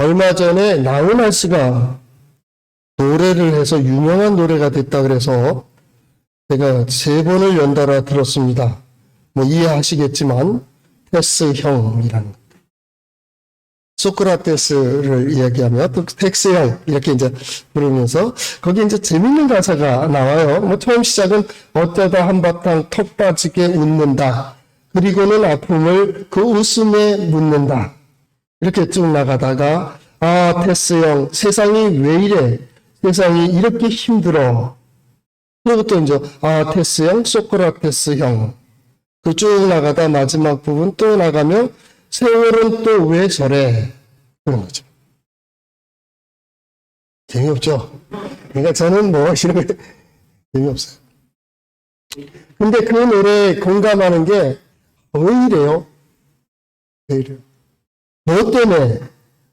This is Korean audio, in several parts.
얼마 전에 나훈아 씨가 노래를 해서 유명한 노래가 됐다 그래서 제가 3번을 연달아 들었습니다. 뭐 이해하시겠지만 테스 형이라는 것. 소크라테스를 이야기하며 또 텍스 형 이렇게 이제 부르면서 거기 이제 재밌는 가사가 나와요. 뭐 처음 시작은 어쩌다 한바탕 턱 빠지게 웃는다. 그리고는 아픔을 그 웃음에 묻는다. 이렇게 쭉 나가다가 아 테스 형 세상이 왜 이래? 세상이 이렇게 힘들어. 그리고 또 이제 아 테스 형 소크라테스 형. 그 쭉 나가다 마지막 부분 또 나가면 세월은 또 왜 저래? 그런 거죠. 재미없죠? 그러니까 저는 뭐 이런 게 재미없어요. 근데 그 노래에 공감하는 게 왜 이래요? 왜 이래요? 무엇 때문에?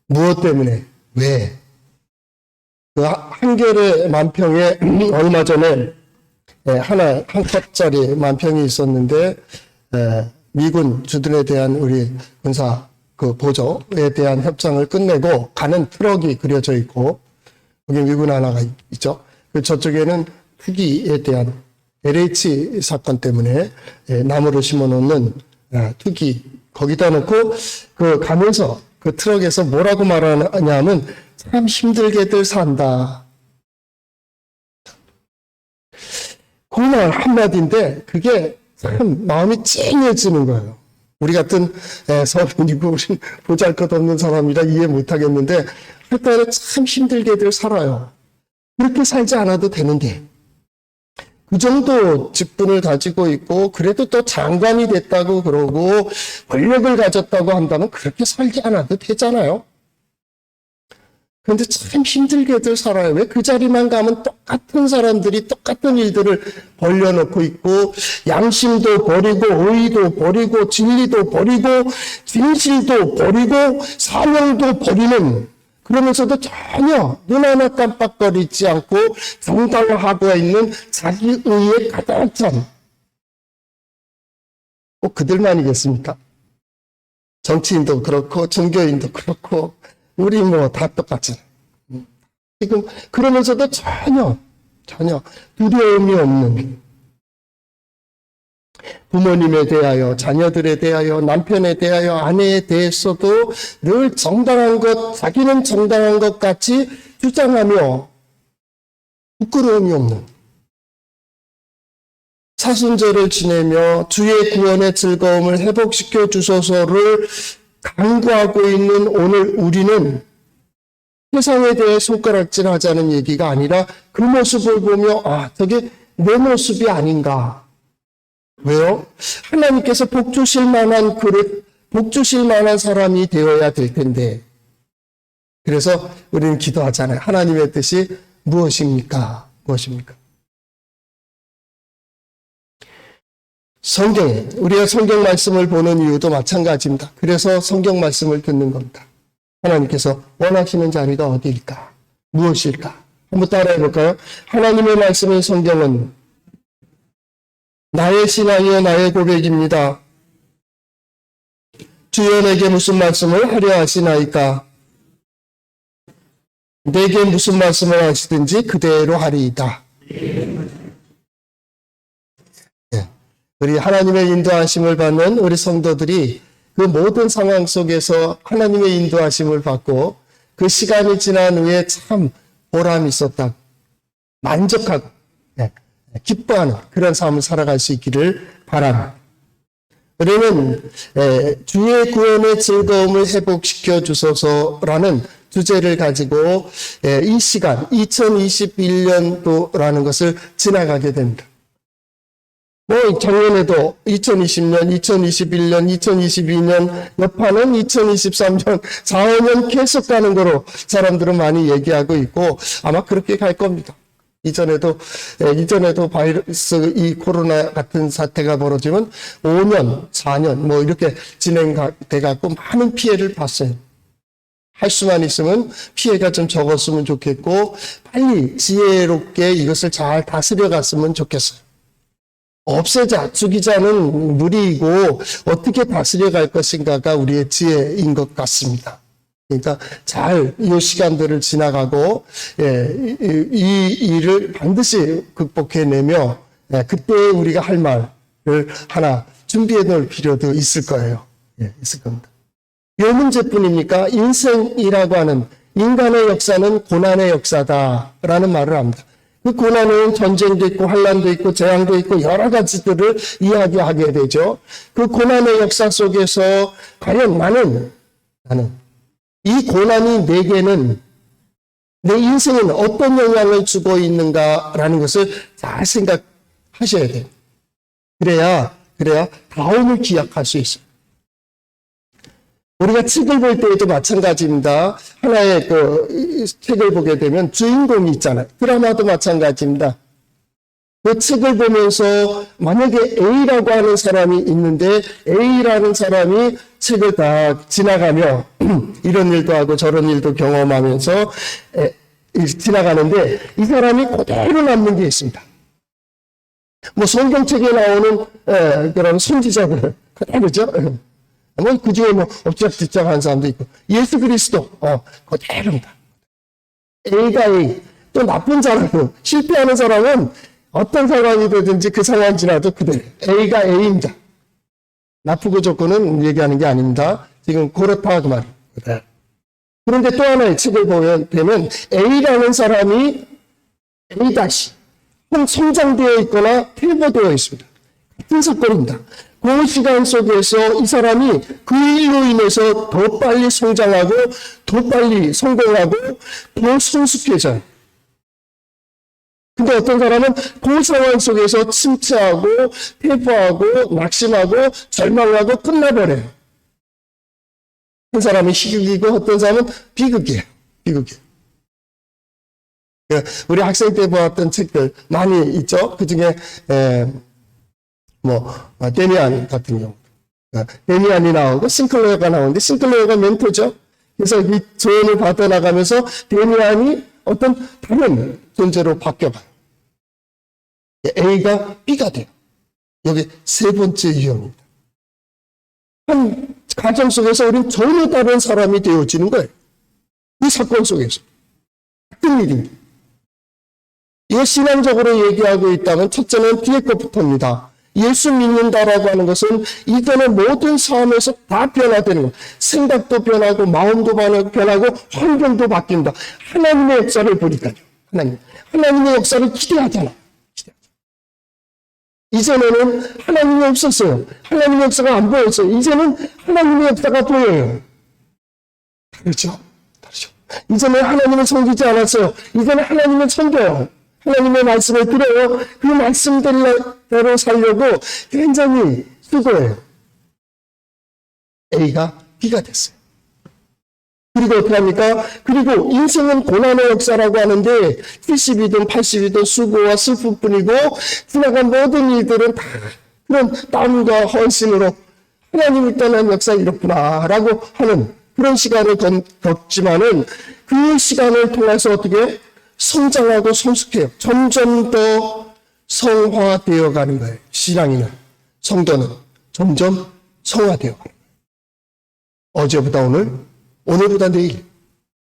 무엇 때문에? 왜? 그 한겨레 만평에 얼마 전에 한 컷짜리 만평이 있었는데 미군 주둔에 대한 우리 군사 그 보조에 대한 협상을 끝내고 가는 트럭이 그려져 있고 여기 미군 하나가 있죠. 그 저쪽에는 투기에 대한 LH 사건 때문에 나무를 심어놓는 투기 거기다 놓고 그 가면서 그 트럭에서 뭐라고 말하냐면 참 힘들게들 산다. 그 말 한마디인데 그게 참 마음이 찡해지는 거예요. 우리 같은 서민이고 우리 보잘것없는 사람이라 이해 못하겠는데 하여튼 참 힘들게들 살아요. 그렇게 살지 않아도 되는데 그 정도 직분을 가지고 있고 그래도 또 장관이 됐다고 그러고 권력을 가졌다고 한다면 그렇게 살지 않아도 되잖아요. 그런데 참 힘들게들 살아요. 왜 그 자리만 가면 똑같은 사람들이 똑같은 일들을 벌려놓고 있고 양심도 버리고 의의도 버리고 진리도 버리고 진실도 버리고 사명도 버리는 그러면서도 전혀 눈 하나 깜빡거리지 않고 정당화하고 있는 자기의에 가득 찬 꼭 그들만이겠습니까? 정치인도 그렇고 종교인도 그렇고 우리 뭐 다 똑같잖아요. 지금 그러면서도 전혀 두려움이 없는 부모님에 대하여 자녀들에 대하여 남편에 대하여 아내에 대해서도 늘 정당한 것 자기는 정당한 것 같이 주장하며 부끄러움이 없는 사순절을 지내며 주의 구원의 즐거움을 회복시켜 주소서를 강구하고 있는 오늘 우리는 세상에 대해 손가락질 하자는 얘기가 아니라 그 모습을 보며 아 저게 내 모습이 아닌가. 왜요? 하나님께서 복 주실 만한 그릇, 복 주실 만한 사람이 되어야 될 텐데 그래서 우리는 기도하잖아요. 하나님의 뜻이 무엇입니까? 무엇입니까? 성경에 우리가 성경 말씀을 보는 이유도 마찬가지입니다. 그래서 성경 말씀을 듣는 겁니다. 하나님께서 원하시는 자리가 어디일까? 무엇일까? 한번 따라해 볼까요? 하나님의 말씀인 성경은 나의 신앙이요 나의 고백입니다. 주여 내게 무슨 말씀을 하려 하시나이까? 내게 무슨 말씀을 하시든지 그대로 하리이다. 우리 하나님의 인도하심을 받는 우리 성도들이 그 모든 상황 속에서 하나님의 인도하심을 받고 그 시간이 지난 후에 참 보람이 있었다. 만족하고 기뻐하는 그런 삶을 살아갈 수 있기를 바랍니다. 우리는 주의 구원의 즐거움을 회복시켜 주소서라는 주제를 가지고 이 시간 2021년도라는 것을 지나가게 됩니다. 뭐 작년에도 2020년, 2021년, 2022년, 여파는 2023년, 4, 5년 계속 가는 거로 사람들은 많이 얘기하고 있고 아마 그렇게 갈 겁니다. 이전에도 바이러스 이 코로나 같은 사태가 벌어지면 5년, 4년 뭐 이렇게 진행돼 갖고 많은 피해를 봤어요. 할 수만 있으면 피해가 좀 적었으면 좋겠고 빨리 지혜롭게 이것을 잘 다스려 갔으면 좋겠어요. 없애자, 죽이자는 무리이고 어떻게 다스려 갈 것인가가 우리의 지혜인 것 같습니다. 그러니까 잘 이 시간들을 지나가고 이 일을 반드시 극복해내며 그때 우리가 할 말을 하나 준비해 놓을 필요도 있을 거예요. 있을 겁니다. 이 문제뿐입니까? 인생이라고 하는 인간의 역사는 고난의 역사다라는 말을 합니다. 그 고난은 전쟁도 있고 환란도 있고 재앙도 있고 여러 가지들을 이야기하게 되죠. 그 고난의 역사 속에서 과연 나는 이 고난이 내게는 내 인생은 어떤 영향을 주고 있는가라는 것을 잘 생각하셔야 돼요. 그래야 다음을 기약할 수 있어요. 우리가 책을 볼 때에도 마찬가지입니다. 하나의 책을 보게 되면 주인공이 있잖아요. 드라마도 마찬가지입니다. 그 책을 보면서 만약에 A라고 하는 사람이 있는데 A라는 사람이 책을 다 지나가며 이런 일도 하고 저런 일도 경험하면서 지나가는데 이 사람이 그대로 남는 게 있습니다. 뭐 성경책에 나오는 그런 선지자들 그대로죠. 뭐 그중에 뭐 엎치락뒤짝 하는 사람도 있고 예수 그리스도 그대로입니다. A가 A 또 나쁜 사람 실패하는 사람은 어떤 상황이 되든지 그 상황 지나도 그대로 A가 A입니다. 나쁘고 좋고는 얘기하는 게 아닙니다. 지금 그렇다 그 말입니다. 그런데 또 하나의 책을 보면 되면 A라는 사람이 A- 성장되어 있거나 퇴보되어 있습니다. 같은 사건입니다. 그 시간 속에서 이 사람이 그 일로 인해서 더 빨리 성장하고 더 빨리 성공하고 더 성숙해져요. 근데 어떤 사람은 그 상황 속에서 침체하고 퇴보하고 낙심하고 절망하고 끝나버려요. 한 사람은 희극이고 어떤 사람은 비극이에요. 우리 학생 때 보았던 책들 많이 있죠. 그중에 데미안 같은 경우 데미안이 나오고 싱클레어가 나오는데 싱클레어가 멘토죠. 그래서 이 조언을 받아나가면서 데미안이 어떤 다른 존재로 바뀌어가요. A가 B가 돼요. 여기 세 번째 유형입니다. 한 가정 속에서 우리는 전혀 다른 사람이 되어지는 거예요. 이 사건 속에서. 같은 일입니다. 이거 신앙적으로 얘기하고 있다면 첫째는 뒤에 것부터입니다. 예수 믿는다라고 하는 것은 이전의 모든 삶에서 다 변화되는 것. 생각도 변하고 마음도 변하고 환경도 바뀐다. 하나님의 역사를 보니까요. 하나님의 역사를 기대하잖아. 이전에는 하나님이 없었어요. 하나님의 역사가 안 보였어요. 이제는 하나님의 역사가 보여요. 다르죠? 이전에 하나님을 섬기지 않았어요. 이제는 하나님을 섬겨요. 하나님의 말씀을 들어요. 그 말씀대로 살려고 굉장히 수고해요. A가 B가 됐어요. 그리고 어떻게 합니까? 그리고 인생은 고난의 역사라고 하는데 70이든 80이든 수고와 슬픔뿐이고 지나간 모든 일들은 다 그런 땀과 헌신으로 하나님을 떠난 역사 이렇구나 라고 하는 그런 시간을 겪지만은 그 시간을 통해서 어떻게 성장하고 성숙해요. 점점 더 성화되어 가는 거예요. 신앙인은, 성도는 점점 성화되어 가는 거예요. 어제보다 오늘, 오늘보다 내일,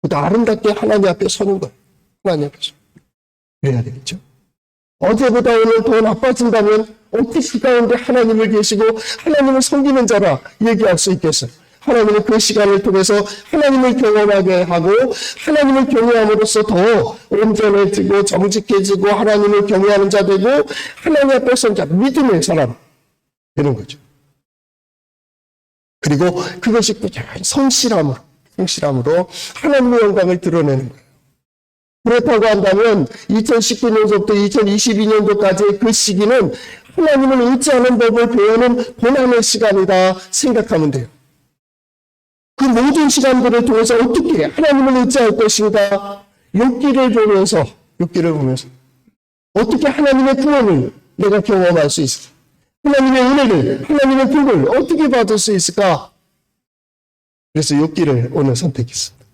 보다 아름답게 하나님 앞에 서는 거예요. 하나님 앞에서. 그래야 되겠죠. 어제보다 오늘 더 나빠진다면 어떻게 그 가운데 하나님을 계시고 하나님을 섬기는 자라 얘기할 수 있겠어요. 하나님은 그 시간을 통해서 하나님을 경험하게 하고 하나님을 경외함으로써 더 온전해지고 정직해지고 하나님을 경외하는 자 되고 하나님 앞에 선 자, 믿음의 사람 되는 거죠. 그리고 그것이 꾸준히 성실함으로 하나님의 영광을 드러내는 거예요. 그렇다고 한다면 2019년부터 2022년도까지의 그 시기는 하나님을 의지하는 법을 배우는 고난의 시간이다 생각하면 돼요. 그 모든 시간들을 통해서 어떻게 하나님을 의지할 것인가 욥기를 보면서 어떻게 하나님의 구원을 내가 경험할 수 있을까? 하나님의 은혜를, 하나님의 복을 어떻게 받을 수 있을까? 그래서 욥기를 오늘 선택했습니다.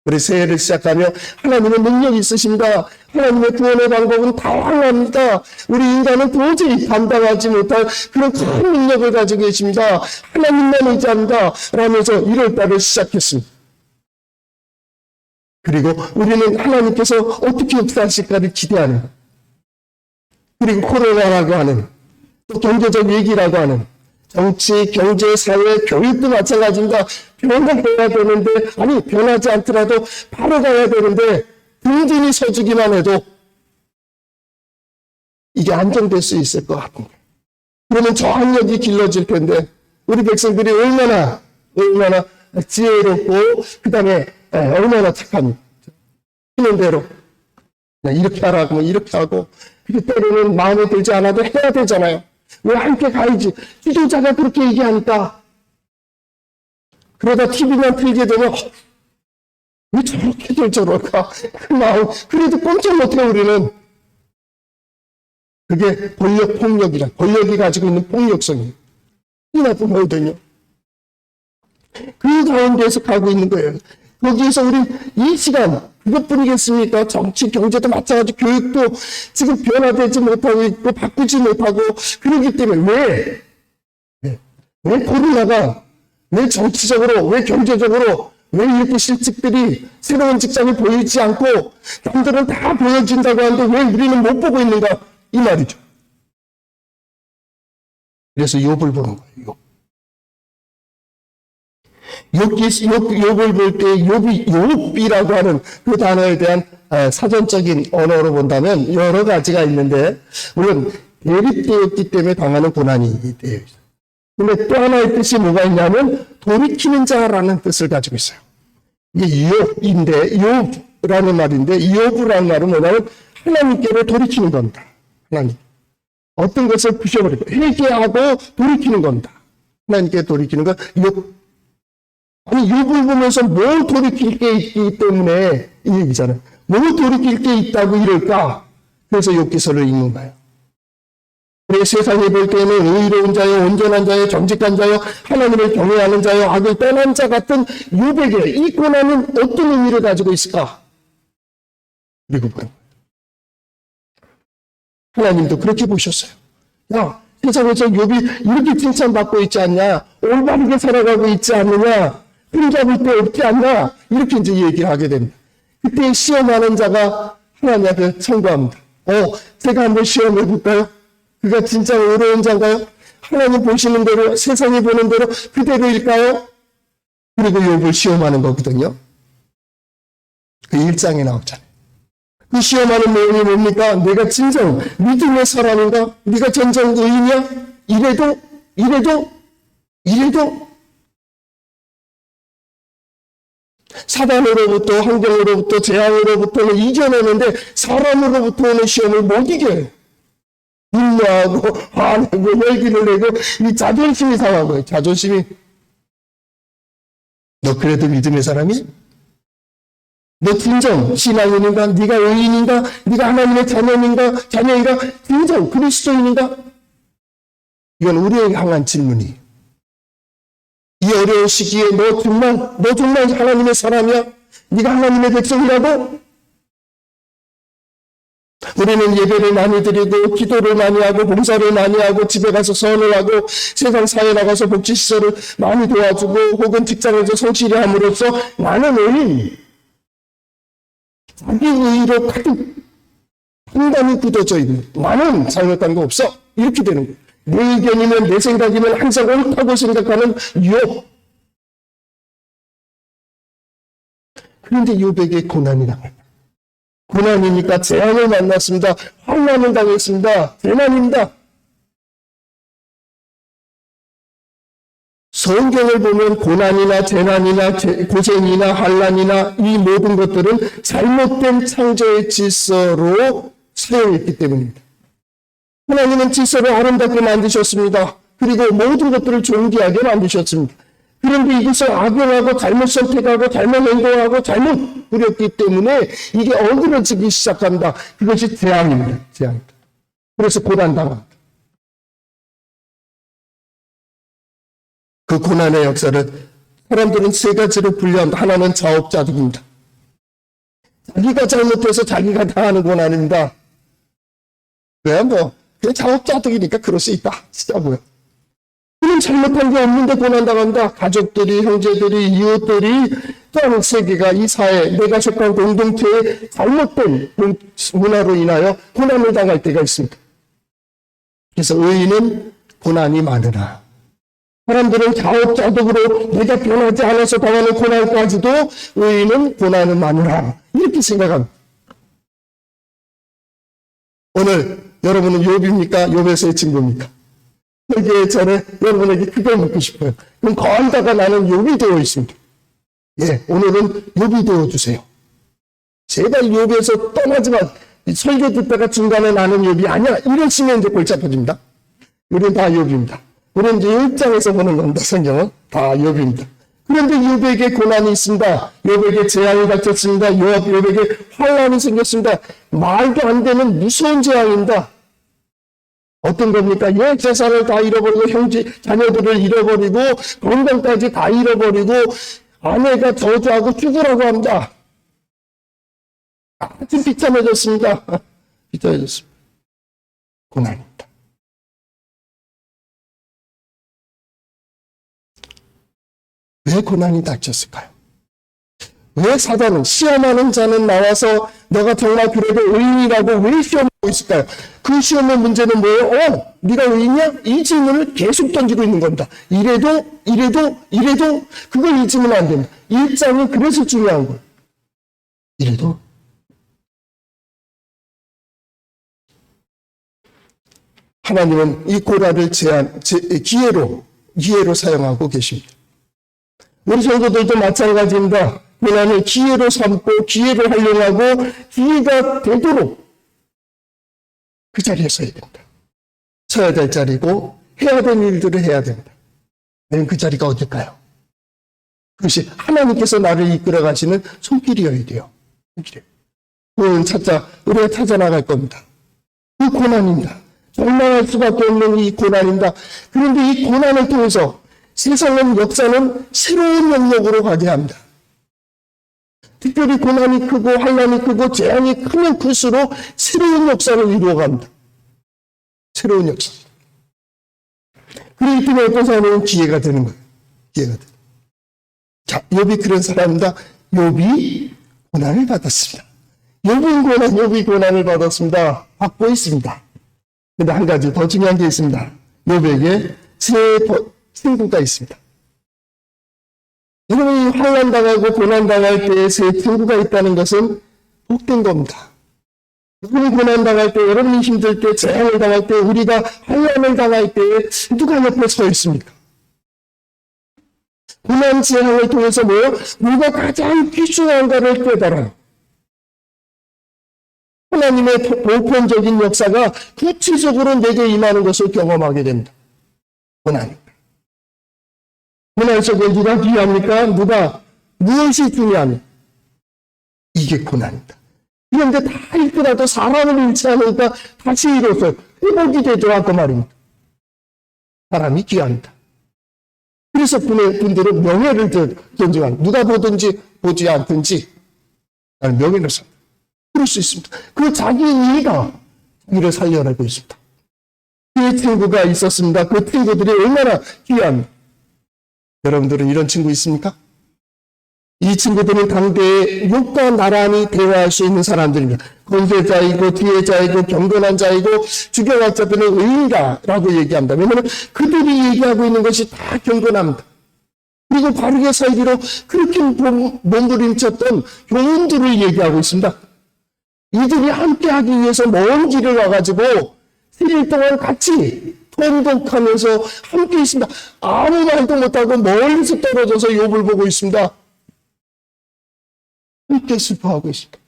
우리 새해를 시작하며 하나님의 능력이 있으십니다. 하나님의 구원의 방법은 다양합니다. 우리 인간은 도저히 감당하지 못할 그런 큰 능력을 가지고 계십니다. 하나님만 의지합니다. 라면서 1월달을 시작했습니다. 그리고 우리는 하나님께서 어떻게 역사하실까를 기대하는, 그리고 코로나라고 하는, 또 경제적 위기라고 하는, 정치, 경제, 사회, 교육도 마찬가지입니다. 변화해야 되는데, 아니 변하지 않더라도 바로 가야 되는데 든든히 서주기만 해도 이게 안정될 수 있을 것 같은 거예요. 그러면 저항력이 길러질 텐데 우리 백성들이 얼마나 지혜롭고 그 다음에 얼마나 착합니까? 하는 대로 이렇게 하라고 뭐 이렇게 하고, 때로는 마음에 들지 않아도 해야 되잖아요. 왜 함께 가야지? 지도자가 그렇게 얘기하니까. 그러다 TV만 틀게 되면 왜 저렇게들 저럴까? 그 마음 그래도 꼼짝 못해 우리는. 그게 권력 폭력이라, 권력이 가지고 있는 폭력성이에요. 이 나쁜 거거든요. 그 가운데에서 가고 있는 거예요. 거기에서 우린 이 시간 그것뿐이겠습니까? 정치, 경제도 마찬가지, 교육도 지금 변화되지 못하고 있고 바꾸지 못하고 그러기 때문에 왜 코로나가, 왜 정치적으로, 왜 경제적으로, 왜 이렇게 실직들이 새로운 직장이 보이지 않고 남들은 다 보여진다고 하는데 왜 우리는 못 보고 있는가? 이 말이죠. 그래서 욥을 보는 거예요. 욥을 볼 때 욥이라고 하는 그 단어에 대한 사전적인 언어로 본다면 여러 가지가 있는데, 물론 대립되었기 때문에 당하는 고난이 되어 있어요. 근데 또 하나의 뜻이 뭐가 있냐면 돌이키는 자라는 뜻을 가지고 있어요. 이게 욥인데, 욥이라는 말인데, 욥이라는 말은 뭐냐면 하나님께로 돌이키는 겁니다. 하나님. 어떤 것을 부셔버리고 회개하고 돌이키는 겁니다. 하나님께 돌이키는 것. 아니, 욥을 보면서 뭘 돌이킬 게 있기 때문에 이 얘기잖아요. 뭘 돌이킬 게 있다고 이럴까? 그래서 욥기서를 읽는 거예요. 그래, 세상에 볼 때는 의로운 자요, 온전한 자요, 정직한 자요, 하나님을 경외하는 자요, 악을 떠난 자 같은 욥에게 이 고난은 어떤 의미를 가지고 있을까? 그리고 보는 거예요. 하나님도 그렇게 보셨어요. 야, 세상에서 욥이 이렇게 칭찬받고 있지 않냐? 올바르게 살아가고 있지 않느냐? 흠잡을 데 없지 않냐? 이렇게 이제 얘기를 하게 됩니다. 그때 시험하는 자가 하나님한테 청구합니다. 제가 한번 시험해 볼까요? 그가 진짜 의로운 자인가요? 하나님 보시는 대로, 세상이 보는 대로 그대로일까요? 그리고 욥을 시험하는 거거든요. 그 1장에 나오잖아요. 그 시험하는 내용이 뭡니까? 내가 진정 믿음의 사람인가? 네가 전정 의인이야? 이래도 사단으로부터, 환경으로부터, 재앙으로부터는 이겨내는데 사람으로부터 오는 시험을 못 이겨요. 분노하고 화내고 열기를 내고 이 자존심이 상한 거예요. 자존심이. 너 그래도 믿음의 사람이? 너 진정 신앙인인가? 네가 의인인가? 네가 하나님의 자녀인가? 진정 그리스도인인가? 이건 우리에게 향한 질문이에요. 이 어려운 시기에 너 정말 하나님의 사람이야? 네가 하나님의 백성이라고? 우리는 예배를 많이 드리고 기도를 많이 하고 봉사를 많이 하고 집에 가서 선을 하고 세상 사회에 나가서 복지시설을 많이 도와주고 혹은 직장에서 성실히 함으로써 나는 의인, 자기 의의로 가득 판단이 굳어져 있는, 나는 잘못한 거 없어, 이렇게 되는 거예요. 내 의견이면 내 생각이면 항상 옳다고 생각하는 욥. 그런데 욥에게 고난이 나갑니다. 고난이니까 재앙을 만났습니다. 환난을 당했습니다. 재난입니다. 성경을 보면 고난이나 재난이나 고생이나 환난이나 이 모든 것들은 잘못된 창조의 질서로 사용했기 때문입니다. 하나님은 질서를 아름답게 만드셨습니다. 그리고 모든 것들을 존귀하게 만드셨습니다. 그런데 이것을 악용하고 잘못 선택하고 잘못 행동하고 잘못 부렸기 때문에 이게 어그러지기 시작합니다. 그것이 재앙입니다. 재앙입니다. 그래서 고난당합니다. 그 고난의 역사를 사람들은 세 가지로 분류합니다. 하나는 자업자득입니다. 자기가 잘못해서 자기가 당하는 고난입니다. 그냥 자업자득이니까 그럴 수 있다. 진짜 뭐야. 그는 잘못한 게 없는데 고난당한다. 가족들이, 형제들이, 이웃들이, 또한 세계가, 이 사회, 내가 속한 공동체의 잘못된 문화로 인하여 고난을 당할 때가 있습니다. 그래서 의인은 고난이 많으나, 사람들은 자업자득으로 내가 변하지 않아서 당하는 고난까지도 의인은 고난은 많으나, 이렇게 생각합니다. 오늘 여러분은 욥입니까? 욥에서의 친구입니까? 설교 전에 여러분에게 크게 묻고 싶어요. 그럼 거기다가 나는 욥이 되어 있습니다. 예, 오늘은 욥이 되어 주세요. 제발 욥에서 떠나지 마. 설교 듣다가 중간에 나는 욥이 아니야. 이러시면 이제 골치 아파집니다. 우리는 다 욥입니다. 우리는 이제 1장에서 보는 겁니다. 성경은 다 욥입니다. 그런데 욥에게 고난이 있습니다. 욥에게 재앙이 닥쳤습니다. 욥에게 환난이 생겼습니다. 말도 안 되는 무서운 재앙입니다. 어떤 겁니까? 예, 재산을 다 잃어버리고 형제, 자녀들을 잃어버리고 건강까지 다 잃어버리고 아내가 저주하고 죽으라고 합니다. 아주 비참해졌습니다. 비참해졌습니다. 고난입니다. 왜 고난이 닥쳤을까요? 왜 사단은, 시험하는 자는 나와서 너가 정말 그래도 의인이라고 왜 시험하고 있을까요? 그 시험의 문제는 뭐예요? 네가 의인이야? 이 질문을 계속 던지고 있는 겁니다. 이래도 그걸 잊으면 안 됩니다. 일장이 그래서 중요한 거예요. 이래도 하나님은 이 고난을 기회로 사용하고 계십니다. 우리 성도들도 마찬가지입니다. 고난을 기회로 삼고 기회로 활용하고 기회가 되도록 그 자리에 서야 된다. 서야 될 자리고 해야 될 일들을 해야 된다. 그 자리가 어딜까요? 그것이 하나님께서 나를 이끌어 가시는 손길이어야 돼요. 우리가 찾아나갈 겁니다. 그 고난입니다. 절망할 수밖에 없는 이 고난입니다. 그런데 이 고난을 통해서 세상은, 역사는 새로운 영역으로 가게 합니다. 특별히 고난이 크고 환난이 크고 재앙이 크면 클수록 새로운 역사를 이루어갑니다. 새로운 역사. 그렇기 때문에 어떤 사람은 기회가 되는 거예요. 기회가 되는. 자, 욥이 그런 사람입니다. 욥이 고난을 받았습니다. 욥이 고난을 받았습니다. 받고 있습니다. 근데 한 가지 더 중요한 게 있습니다. 욥에게 새 친구가 있습니다. 여러분이 환난당하고 고난당할 때에 새 친구가 있다는 것은 복된 겁니다. 여러분이 고난당할 때, 여러분이 힘들 때, 재앙을 당할 때, 우리가 환난을 당할 때 누가 옆에 서 있습니까? 고난 재앙을 통해서 뭐요? 누가 가장 귀중한가를 깨달아요. 하나님의 보편적인 역사가 구체적으로 내게 임하는 것을 경험하게 됩니다. 고난. 고난 속에 누가 귀합니까? 무엇이 중요합니까? 이게 고난입니다. 그런데 다 잃더라도 사람을 잃지 않으니까 다시 이로써 회복이 되더라고 말입니다. 사람이 귀합니다. 그래서 분들은 명예를 존중합니다. 누가 보든지 보지 않든지 나는 명예를 삽니다. 그럴 수 있습니다. 그 자기 이해가 자기를 살려내고 있습니다. 그 친구가 있었습니다. 그 친구들이 얼마나 귀합니다. 여러분들은 이런 친구 있습니까? 이 친구들은 당대에 욥과 나란히 대화할 수 있는 사람들입니다. 권세자이고 지혜자이고 경건한 자이고 주경학자들은 의인이다라고 얘기합니다. 왜냐하면 그들이 얘기하고 있는 것이 다 경건합니다. 그리고 바르게 살기로 그렇게 몸부림쳤던 교훈들을 얘기하고 있습니다. 이들이 함께하기 위해서 먼 길을 와가지고 7일 동안 같이 통독하면서 함께 있습니다. 아무 말도 못하고 멀리서 떨어져서 욥을 보고 있습니다. 함께 슬퍼하고 있습니다.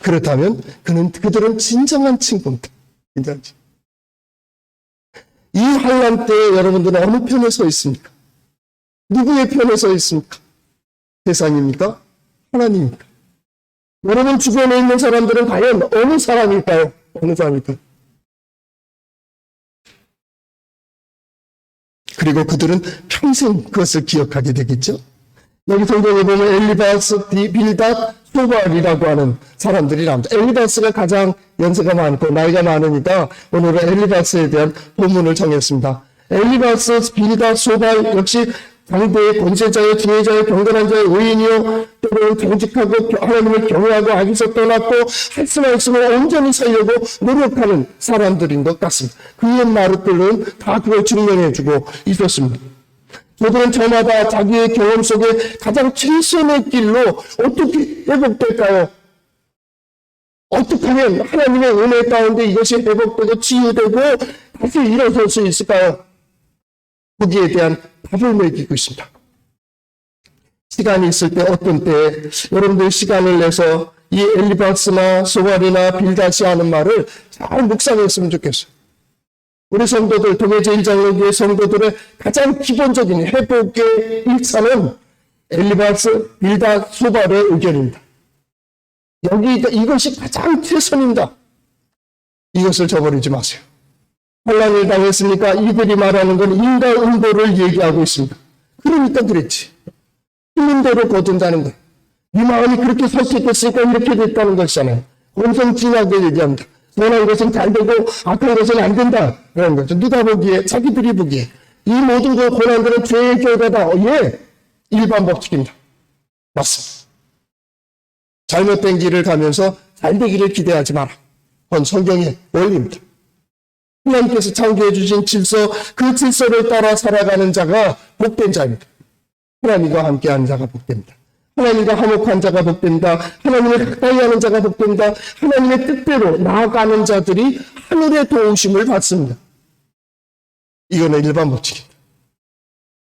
그렇다면 그들은 진정한 친구입니다. 진정한 친구. 이 환난 때 여러분들은 어느 편에 서 있습니까? 누구의 편에 서 있습니까? 세상입니까? 하나님입니까? 여러분 주변에 있는 사람들은 과연 어느 사람일까요? 어느 사람일까요? 그리고 그들은 평생 그것을 기억하게 되겠죠? 여기 성경에 보면 엘리바스, 빌닷, 소발이라고 하는 사람들이 나옵니다. 엘리바스가 가장 연세가 많고 나이가 많으니까 오늘은 엘리바스에 대한 본문을 정했습니다. 엘리바스, 빌닷, 소발 역시 당대의 권세자여 지혜자여 경건한 자여 의인이요 또는 정직하고 하나님을 경외하고 악에서 떠났고 할 수 말씀을 온전히 살려고 노력하는 사람들인 것 같습니다. 그의 말들은 다 그걸 증명해주고 있었습니다. 저들은 저마다 자기의 경험 속에 가장 최선의 길로 어떻게 회복될까요? 어떻게 하면 하나님의 은혜 가운데 이것이 회복되고 치유되고 다시 일어설 수 있을까요? 거기에 대한 답을 매기고 있습니다. 시간이 있을 때 어떤 때에 여러분들 시간을 내서 이 엘리바스나 소발이나 빌닷이 하는 말을 잘 묵상했으면 좋겠어요. 우리 성도들, 도매제 1장로교회 성도들의 가장 기본적인 회복의 일차는 엘리바스, 빌닷, 소발의 의견입니다. 이것이 가장 최선입니다. 이것을 저버리지 마세요. 혼란을 당했으니까 이들이 말하는 건 인간 응보를 얘기하고 있습니다. 그러니까 그랬지. 힘든 대로 거둔다는 거예요. 네 마음이 그렇게 설득했으니까 이렇게 됐다는 것이잖아요. 온성진하게 얘기합니다. 선한 것은 잘 되고 악한 것은 안 된다. 그런 거죠. 누가 보기에, 자기들이 보기에. 이 모든 그 고난들은 죄의 결과다. 예, 일반 법칙입니다. 맞습니다. 잘못된 길을 가면서 잘 되기를 기대하지 마라. 그건 성경의 원리입니다. 하나님께서 창조해 주신 질서, 그 질서를 따라 살아가는 자가 복된 자입니다. 하나님과 함께하는 자가 복됩니다. 하나님과 화목한 자가 복된다. 하나님을 가까이 하는 자가 복된다. 하나님의 뜻대로 나아가는 자들이 하늘의 도우심을 받습니다. 이거는 일반 법칙입니다.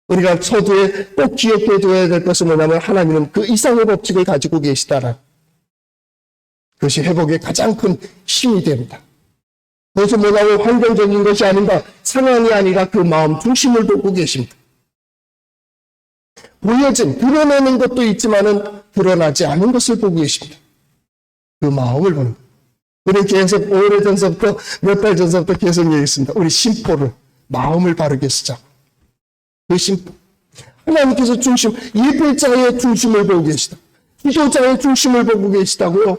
우리가 서두에 꼭 기억해 둬야 될 것은 뭐냐면 하나님은 그 이상의 법칙을 가지고 계시다라는 그것이 회복의 가장 큰 힘이 됩니다. 그것은 뭐냐면 환경적인 것이 아닌가, 상황이 아니라 그 마음 중심을 보고 계십니다. 보여진, 드러내는 것도 있지만은 드러나지 않은 것을 보고 계십니다. 그 마음을 보는 거예요. 우리는 계속 오래전서부터, 몇 달 전서부터 계속 얘기했습니다. 우리 심포를, 마음을 바르게 쓰자. 그 심포. 하나님께서 중심, 예배자의 중심을 보고 계시다. 기도자의 중심을 보고 계시다고요.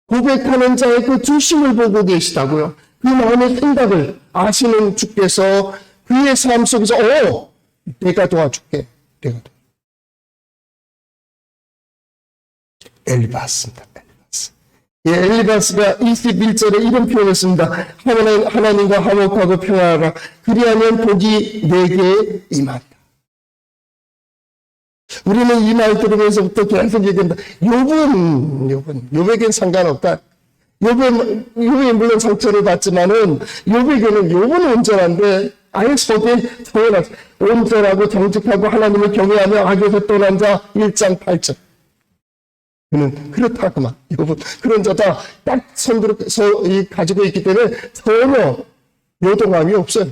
고백하는 자의 그 중심을 보고 계시다고요. 그 마음의 생각을 아시는 주께서 그의 삶 속에서 내가 도와줄게. 내가 도와줄게. 엘리바스입니다. 엘리바스. 예, 엘리바스가 21절에 이런 표현을 씁니다. 하나님과 화목하고 평안하라. 그리하면 복이 내게 임한다. 우리는 이 말 들으면서부터 계속 얘기한다. 욥에겐 상관없다. 욥이 물론 상처를 받지만은 욥은 온전한데 아예 속에 정해놨어. 온전하고 정직하고 하나님을 경외하며 악에서 떠난 자 1장 8절. 그는 그렇다구만. 욥은 그런 자다. 딱 선두를 가지고 있기 때문에 전혀 요동함이 없어요.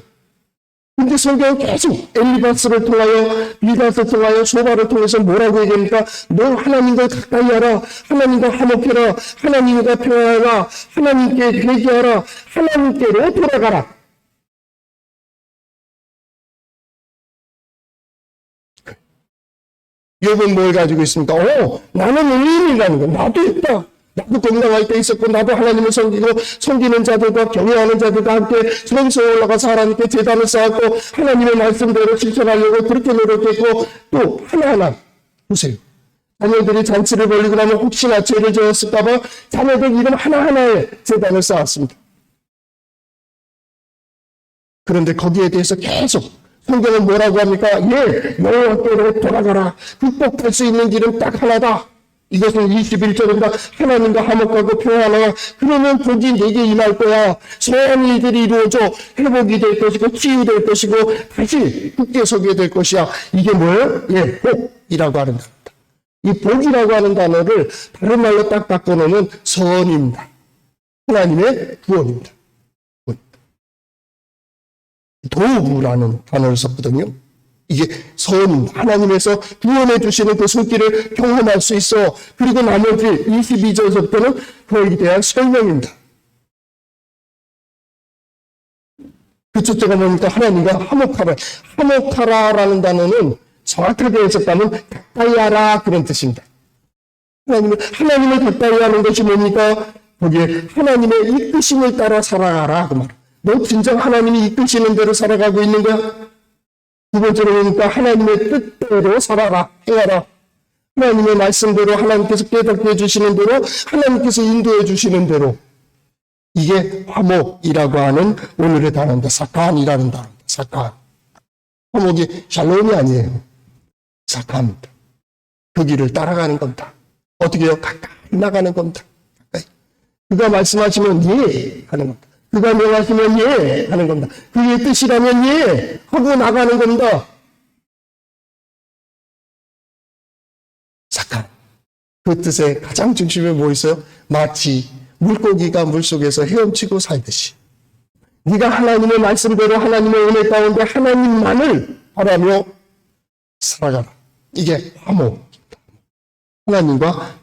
근데 성경은 계속 엘리바스를 통하여, 빌닷을 통하여, 소발을 통해서 뭐라고 얘기합니까? 너 하나님과 가까이 하라. 하나님과 화목해라. 하나님과 평안하라. 하나님께 회개하라. 하나님께로 돌아가라. 욥은 뭘 가지고 있습니까? 나는 의인이라는 거. 나도 있다. 나도 건강할 때 있었고, 나도 하나님을 섬기는 자들과 경외하는 자들과 함께 성소에 올라가서 하나님께 제단을 쌓았고, 하나님의 말씀대로 실천하려고 그렇게 노력했고, 또 하나하나 보세요. 자녀들이 잔치를 벌리고 나면 혹시나 죄를 지었을까봐 자녀들 이름 하나하나에 제단을 쌓았습니다. 그런데 거기에 대해서 계속 성경은 뭐라고 합니까? 여호와께로 돌아가라. 극복할 수 있는 길은 딱 하나다. 이것은 21절입니다. 하나님과 화목하고 평안하라. 그러면 복이 내게 임할 거야. 선한 일들이 이루어져 회복이 될 것이고 치유될 것이고 다시 굳게 서게 될 것이야. 이게 뭐예요? 복이라고 하는 단어입니다. 이 복이라고 하는 단어를 다른 말로 딱 바꿔놓으면 선입니다. 하나님의 구원입니다. 도우라는 단어를 썼거든요. 이게 선입니다. 하나님에서 구원해 주시는 그 손길을 경험할 수 있어. 그리고 나머지 22절부터는 그에 대한 설명입니다. 그 첫째가 뭡니까? 하나님과 화목하라. 화목하라라는 단어는 정확하게 해석하면 가까이 하라 그런 뜻입니다. 하나님을 가까이 하는 것이 뭡니까? 거기에 하나님의 이끄심을 따라 살아가라. 그 말. 너 진정 하나님이 이끄시는 대로 살아가고 있는 거야? 두 번째로 보니까 하나님의 뜻대로 살아라. 행하라. 하나님의 말씀대로 하나님께서 깨닫게 해주시는 대로 하나님께서 인도해 주시는 대로 이게 화목이라고 하는 오늘의 단어입니다. 사칸이라는 단어입니다. 사칸. 화목이 샬롬이 아니에요. 사칸입니다. 그 길을 따라가는 겁니다. 어떻게 해요? 가까이 나가는 겁니다. 가까이. 그가 말씀하시면 예 하는 겁니다. 그가 명하시면 예 하는 겁니다. 그의 뜻이라면 예 하고 나가는 겁니다. 사칸. 그 뜻의 가장 중심에 뭐 있어요? 마치 물고기가 물속에서 헤엄치고 살듯이 네가 하나님의 말씀대로 하나님의 은혜 가운데 하나님만을 바라며 살아가라. 이게 화목. 하나님과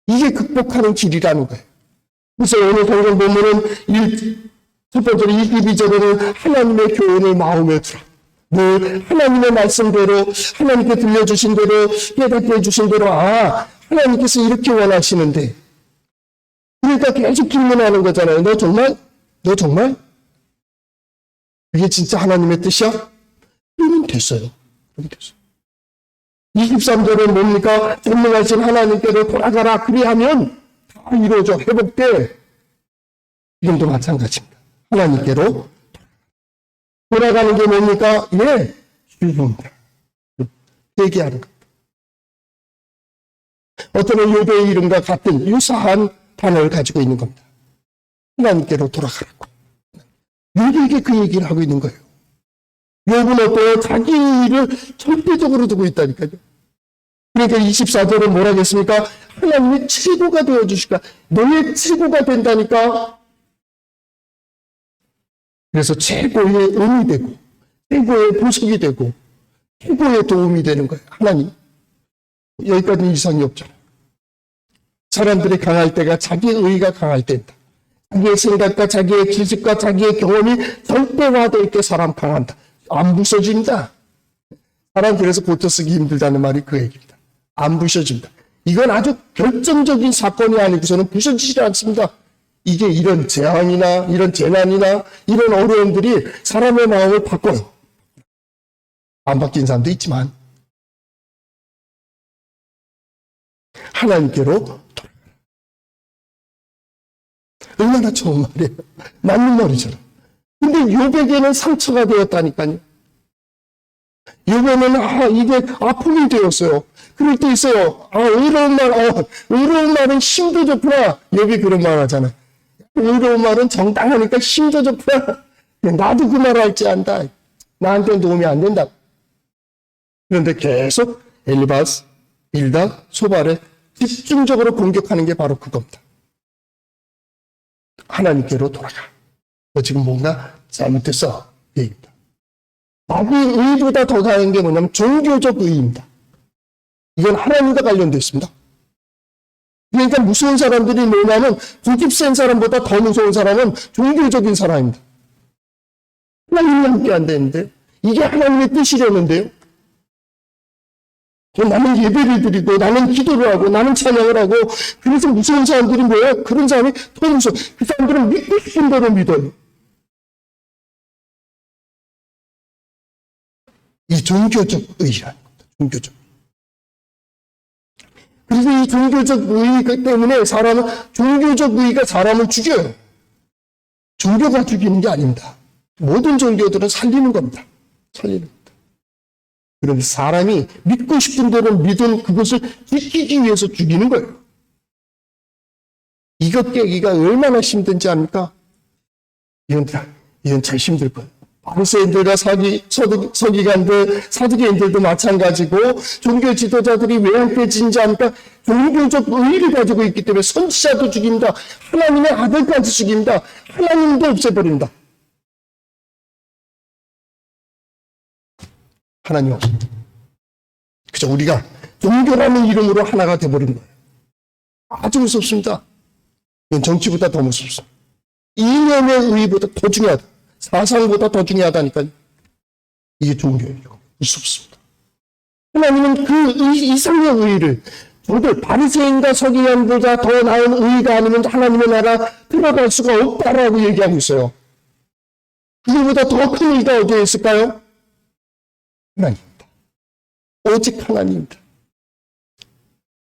이게 극복하는 길이라는 거예요. 그래서 오늘 성경 본문은 첫 번째로 22절에는 하나님의 교훈을 마음에 두라. 늘 하나님의 말씀대로 하나님께 들려주신 대로 깨닫게 해주신 대로 하나님께서 이렇게 원하시는데 그러니까 계속 질문하는 거잖아요. 너 정말? 그게 진짜 하나님의 뜻이야? 그러면 됐어요. 23절은 뭡니까? 전능하신 하나님께로 돌아가라. 그리하면 다 이루어져. 회복돼. 지금도 마찬가지입니다. 하나님께로 돌아가는 게 뭡니까? 예, 주입니다. 회개하는 것. 어떤 욥의 이름과 같은 유사한 단어를 가지고 있는 겁니다. 하나님께로 돌아가라고. 욥에게 그 얘기를 하고 있는 거예요. 욥은 어때요? 자기 일을 절대적으로 두고 있다니까요. 그러니까 24절은 뭐라 했습니까? 하나님이 최고가 되어주실까? 너의 최고가 된다니까? 그래서 최고의 은이 되고, 최고의 보석이 되고, 최고의 도움이 되는 거예요. 하나님. 여기까지는 이상이 없잖아요. 사람들이 강할 때가 자기의 의의가 강할 때입니다. 자기의 생각과 자기의 지식과 자기의 경험이 절대화되어 있게 사람 강한다. 안 부서진다. 사람 그래서 고쳐 쓰기 힘들다는 말이 그 얘기입니다. 안 부서진다. 이건 아주 결정적인 사건이 아니고서는 부서지지 않습니다. 이게 이런 재앙이나 이런 재난이나 이런 어려움들이 사람의 마음을 바꿔요. 안 바뀐 사람도 있지만 하나님께로 돌아가라. 얼마나 좋은 말이에요. 맞는 말이죠. 근데 욥에게는 상처가 되었다니까요. 욥에는 이게 아픔이 되었어요. 그럴 때 있어요. 의로운 말은 힘도 좋구나. 욥이 그런 말 하잖아요. 의로운 말은 정당하니까 힘도 좋구나. 나도 그 말 할지 안다. 나한테는 도움이 안 된다. 그런데 계속 엘리바스, 빌닷, 소발에 집중적으로 공격하는 게 바로 그겁니다. 하나님께로 돌아가. 너 지금 뭔가 잘못됐어. 그 얘기입니다. 자기 의보다 더 다른 게 뭐냐면 종교적 의입니다. 이건 하나님과 관련되어 있습니다. 그러니까 무서운 사람들이 뭐냐면 고집 센 사람보다 더 무서운 사람은 종교적인 사람입니다. 하나님이 함께 안 되는데 이게 하나님의 뜻이려는데요. 나는 예배를 드리고 나는 기도를 하고 나는 찬양을 하고 그래서 무서운 사람들이 뭐예요? 그런 사람이 더 무서워. 그 사람들은 믿고 싶은 대로 믿어요. 이 종교적 의의라는 겁니다. 종교적. 그래서 이 종교적 의의 때문에 종교적 의의가 사람을 죽여요. 종교가 죽이는 게 아닙니다. 모든 종교들은 살리는 겁니다. 살리는 겁니다. 그런데 사람이 믿고 싶은 대로 믿은 그것을 지키기 위해서 죽이는 거예요. 이것 깨기가 얼마나 힘든지 압니까? 이건 참 힘들 거예요. 바리새인들과 서기관들, 사두개인들도 마찬가지고 종교 지도자들이 왜 함께 진지합니까? 종교적 의의를 가지고 있기 때문에 선지자도 죽입니다. 하나님의 아들까지 죽입니다. 하나님도 없애버린다. 하나님 없습니다. 그죠? 우리가 종교라는 이름으로 하나가 돼버린 거예요. 아주 무섭습니다. 이건 정치보다 더 무섭습니다. 이념의 의의보다 더 중요하다. 사상보다 더 중요하다니까요. 이게 종교예요. 무섭습니다. 하나님은 그 이상의 의의를 저들 바리새인과 서기관보다 더 나은 의가 아니면 하나님의 나라 들어갈 수가 없다라고 얘기하고 있어요. 그보다 더 큰 의가 어디에 있을까요? 하나님입니다. 오직 하나님입니다.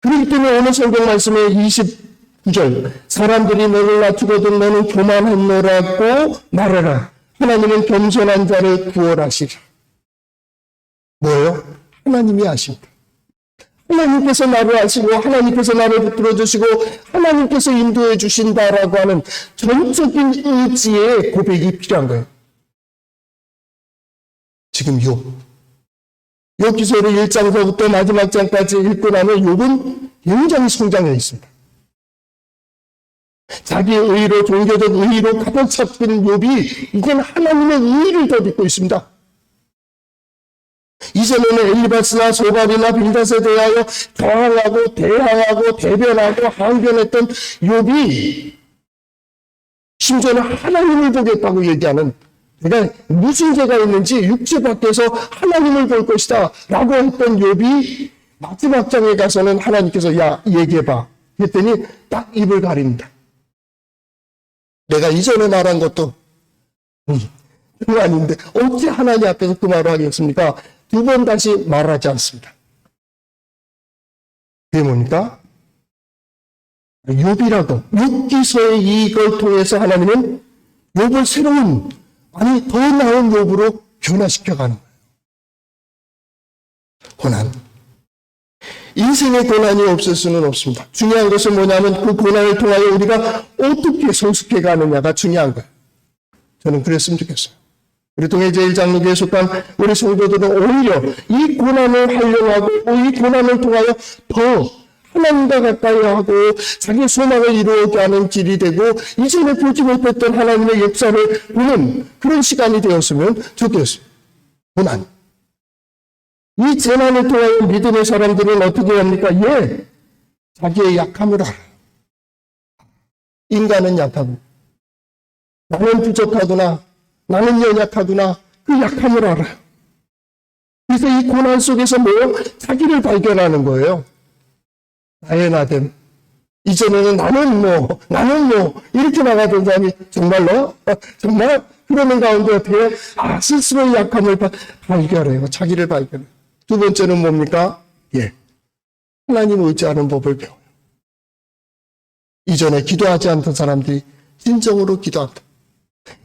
그렇기 때문에 오늘 성경 말씀의 29절 사람들이 너를 낮추거든 너는 교만했노라고 말하라. 하나님은 겸손한 자를 구원하시리라. 뭐예요? 하나님이 아십니다. 하나님께서 나를 아시고 하나님께서 나를 붙들어 주시고 하나님께서 인도해 주신다라고 하는 전적인 의지의 고백이 필요한 거예요. 지금 욥 기서를 1장서부터 마지막 장까지 읽고 나면 욥은 굉장히 성장해 있습니다. 자기의 의로 종교적 의로 가득 찼던 욥이 이제는 하나님의 의를 더 믿고 있습니다. 이전에는 엘리바스나 소발이나 빌닷에 대하여 저항하고 대항하고 대변하고 항변했던 욥이 심지어는 하나님을 보겠다고 얘기하는, 그러니까 무슨 죄가 있는지 육체 밖에서 하나님을 볼 것이다 라고 했던 욥이 마지막 장에 가서는 하나님께서 야 얘기해봐 그랬더니 딱 입을 가립니다. 내가 이전에 말한 것도 그거 아닌데 어찌 하나님 앞에서 그 말을 하겠습니까? 두 번 다시 말하지 않습니다. 그게 뭡니까? 욥이라고 욥기서의 이걸 통해서 하나님은 욥을 새로운 아니 더 나은 욥으로 변화시켜가는 거예요. 고난. 인생의 고난이 없을 수는 없습니다. 중요한 것은 뭐냐면 그 고난을 통하여 우리가 어떻게 성숙해 가느냐가 중요한 거예요. 저는 그랬으면 좋겠어요. 우리 동해제일 장로교에 속한 우리 성도들은 오히려 이 고난을 활용하고 이 고난을 통하여 더 하나님과 가까이 하고 자기의 소망을 이루게 하는 길이 되고 이전에 보지 못했던 하나님의 역사를 보는 그런 시간이 되었으면 좋겠어요. 고난. 이 재난을 통하여 믿음의 사람들은 어떻게 합니까? 자기의 약함을 알아요. 인간은 약하고 나는 부족하구나. 나는 연약하구나. 그 약함을 알아요. 그래서 이 고난 속에서 자기를 발견하는 거예요. 나의 나됨. 이전에는 나는 이렇게 나가던 사람이 정말로? 정말? 그러는 가운데 어떻게 스스로의 약함을 발견해요. 자기를 발견해요. 두 번째는 뭡니까? 하나님 의지하는 법을 배워요. 이전에 기도하지 않던 사람들이 진정으로 기도한다.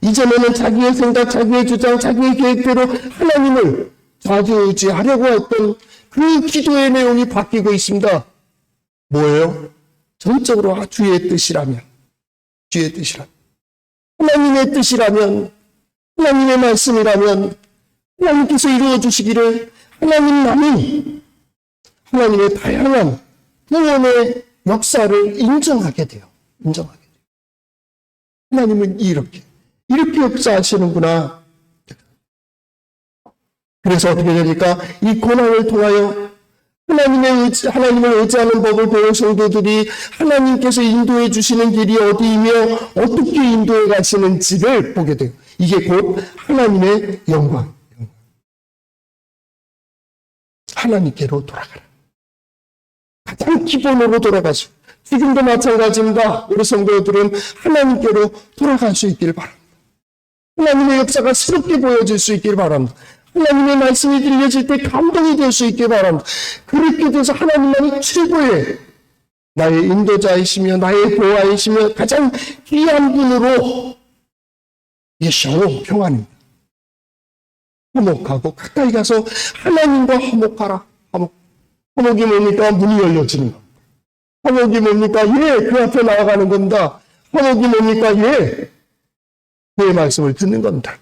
이전에는 자기의 생각, 자기의 주장, 자기의 계획대로 하나님을 좌지우지하려고 했던 그 기도의 내용이 바뀌고 있습니다. 뭐예요? 전적으로 주의 뜻이라면, 주의 뜻이라면, 하나님의 뜻이라면, 하나님의 말씀이라면, 하나님께서 이루어 주시기를 하나님만이 하나님의 다양한 구원의 역사를 인정하게 돼요. 인정하게 돼요. 하나님은 이렇게 역사하시는구나. 그래서 어떻게 됩니까? 이 고난을 통하여 하나님을 의지하는 법을 배운 성도들이 하나님께서 인도해 주시는 길이 어디이며 어떻게 인도해 가시는지를 보게 돼요. 이게 곧 하나님의 영광. 하나님께로 돌아가라. 가장 기본으로 돌아가시고 지금도 마찬가지입니다. 우리 성도들은 하나님께로 돌아갈 수 있기를 바랍니다. 하나님의 역사가 새롭게 보여질 수 있기를 바랍니다. 하나님의 말씀이 들려질 때 감동이 될 수 있기를 바랍니다. 그렇게 돼서 하나님만이 최고의 나의 인도자이시며 나의 보호이시며 가장 귀한 분으로 샬롬 평안입니다. 화목하고 가까이 가서 하나님과 화목하라. 화목이 뭡니까? 문이 열려지는 겁니다. 화목이 뭡니까? 그 앞에 나아가는 겁니다. 화목이 뭡니까? 그의 말씀을 듣는 겁니다.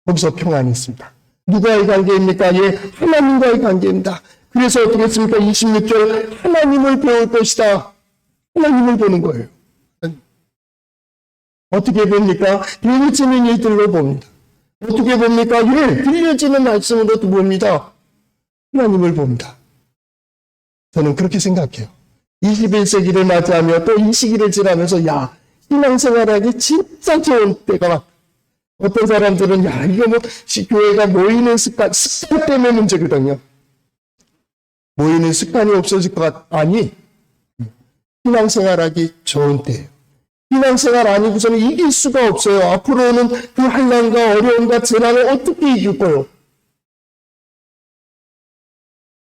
거기서 평안이 있습니다. 누가의 관계입니까? 하나님과의 관계입니다. 그래서 어떻게 했습니까? 26절 하나님을 배울 것이다. 하나님을 보는 거예요. 어떻게 봅니까? 들려지는 일들로 봅니다. 어떻게 봅니까? 들려지는 말씀으로도 봅니다. 하나님을 봅니다. 저는 그렇게 생각해요. 21세기를 맞이하며 또 이 시기를 지나면서 신앙생활하기 진짜 좋은 때가 왔다. 어떤 사람들은 이거 교회가 모이는 습관 때문에 문제거든요. 모이는 습관이 없어질 아니, 신앙생활하기 좋은 때예요. 신앙생활 아니고서는 이길 수가 없어요. 앞으로는 그 환난과 어려움과 재난을 어떻게 이길 거요?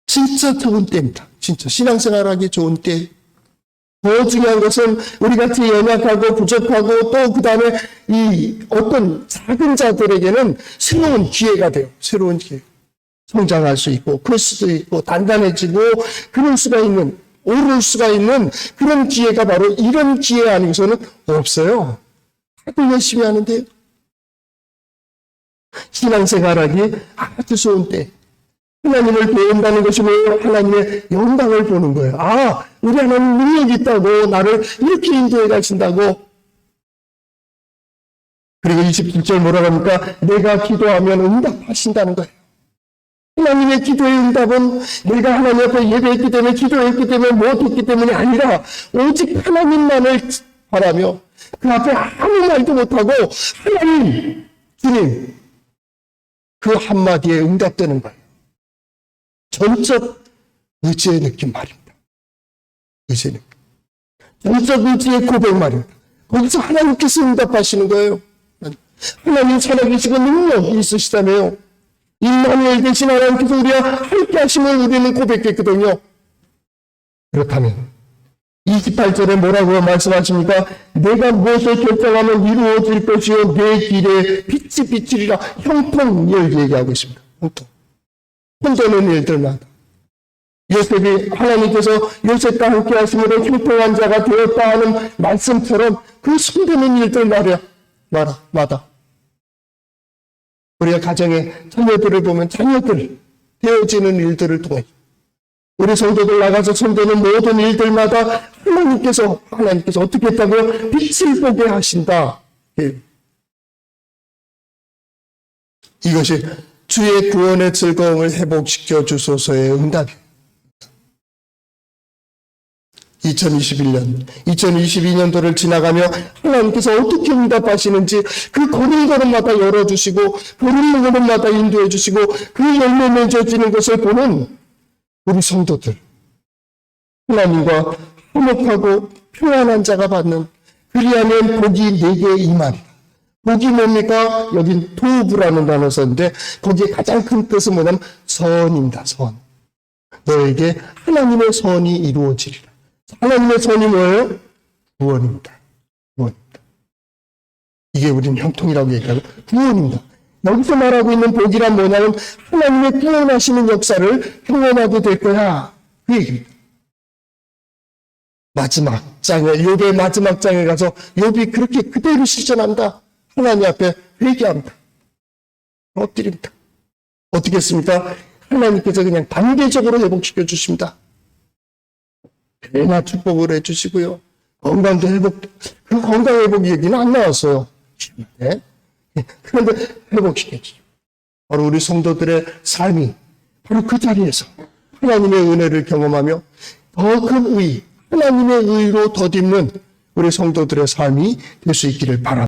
진짜 좋은 때입니다. 진짜 신앙생활하기 좋은 때. 더 중요한 것은 우리 같이 연약하고 부족하고 또 그 다음에 이 어떤 작은 자들에게는 새로운 기회가 돼요. 새로운 기회. 성장할 수 있고 클 수도 있고 단단해지고 그럴 수가 있는 오를 수가 있는 그런 기회가 바로 이런 기회 아니고서는 없어요. 다들 열심히 하는데요. 신앙생활하기 아주 좋은 때. 하나님을 배운다는 것이 뭐예요? 하나님의 영광을 보는 거예요. 아, 우리 하나님 능력이 있다고 나를 이렇게 인도해 가신다고. 그리고 27절 뭐라고 합니까? 내가 기도하면 응답하신다는 거예요. 하나님의 기도의 응답은 내가 하나님 앞에 예배했기 때문에 기도했기 때문에 못했기 때문이 아니라 오직 하나님만을 바라며 그 앞에 아무 말도 못하고 하나님, 주님 그 한마디에 응답되는 거예요. 전적 의지의 느낌 말입니다. 의지의 느낌. 전적 의지의 고백 말입니다. 거기서 하나님께서 응답하시는 거예요. 하나님 살아계시고 능력이 있으시다며요. 임마누엘 되신 하나님께서 우리와 함께 하심을 우리는 고백했거든요. 그렇다면 28절에 뭐라고 말씀하십니까? 내가 무엇을 결정하면 이루어질 것이요 내 길에 빛이 비치리라. 형통을 얘기하고 있습니다. 형통. 혼돈의 일들마다. 요셉이 하나님께서 요셉과 함께 하심으로 형통한 자가 되었다 하는 말씀처럼 그 손대는 일들마다 우리가 가정의 자녀들을 보면 자녀들 되어지는 일들을 통해 우리 성도들 나가서 손대는 모든 일들마다 하나님께서 어떻게 했다고요? 빛을 보게 하신다. 이것이 주의 구원의 즐거움을 회복시켜 주소서의 응답이에요. 2022년도를 지나가며 하나님께서 어떻게 응답하시는지 그 걸음걸음마다 열어주시고 걸음걸음마다 인도해 주시고 그 열매 맺어지는 것을 보는 우리 성도들, 하나님과 화목하고 평안한 자가 받는 그리하면 복이 내게 임하리라. 복이 뭡니까? 여긴 도부라는 단어 썼는데 거기에 가장 큰 뜻은 뭐냐면 선입니다. 선. 너에게 하나님의 선이 이루어지리라. 하나님의 선이 뭐예요? 구원입니다. 구원입니다. 이게 우리는 형통이라고 얘기하고 구원입니다. 여기서 말하고 있는 복이란 뭐냐면 하나님의 구원하시는 역사를 경험하게 될 거야. 그 얘기입니다. 마지막 장에 욥의 마지막 장에 가서 욥이 그렇게 그대로 실천한다. 하나님 앞에 회개합니다. 엎드립니다. 어떻게 했습니까? 하나님께서 그냥 단계적으로 회복시켜 주십니다. 배나 축복을 해주시고요. 건강도 회복, 그 건강 회복 얘기는 안 나왔어요. 네? 그런데 회복시켜주죠. 바로 우리 성도들의 삶이 바로 그 자리에서 하나님의 은혜를 경험하며 더 큰 의, 하나님의 의로 덧입는 우리 성도들의 삶이 될 수 있기를 바랍니다.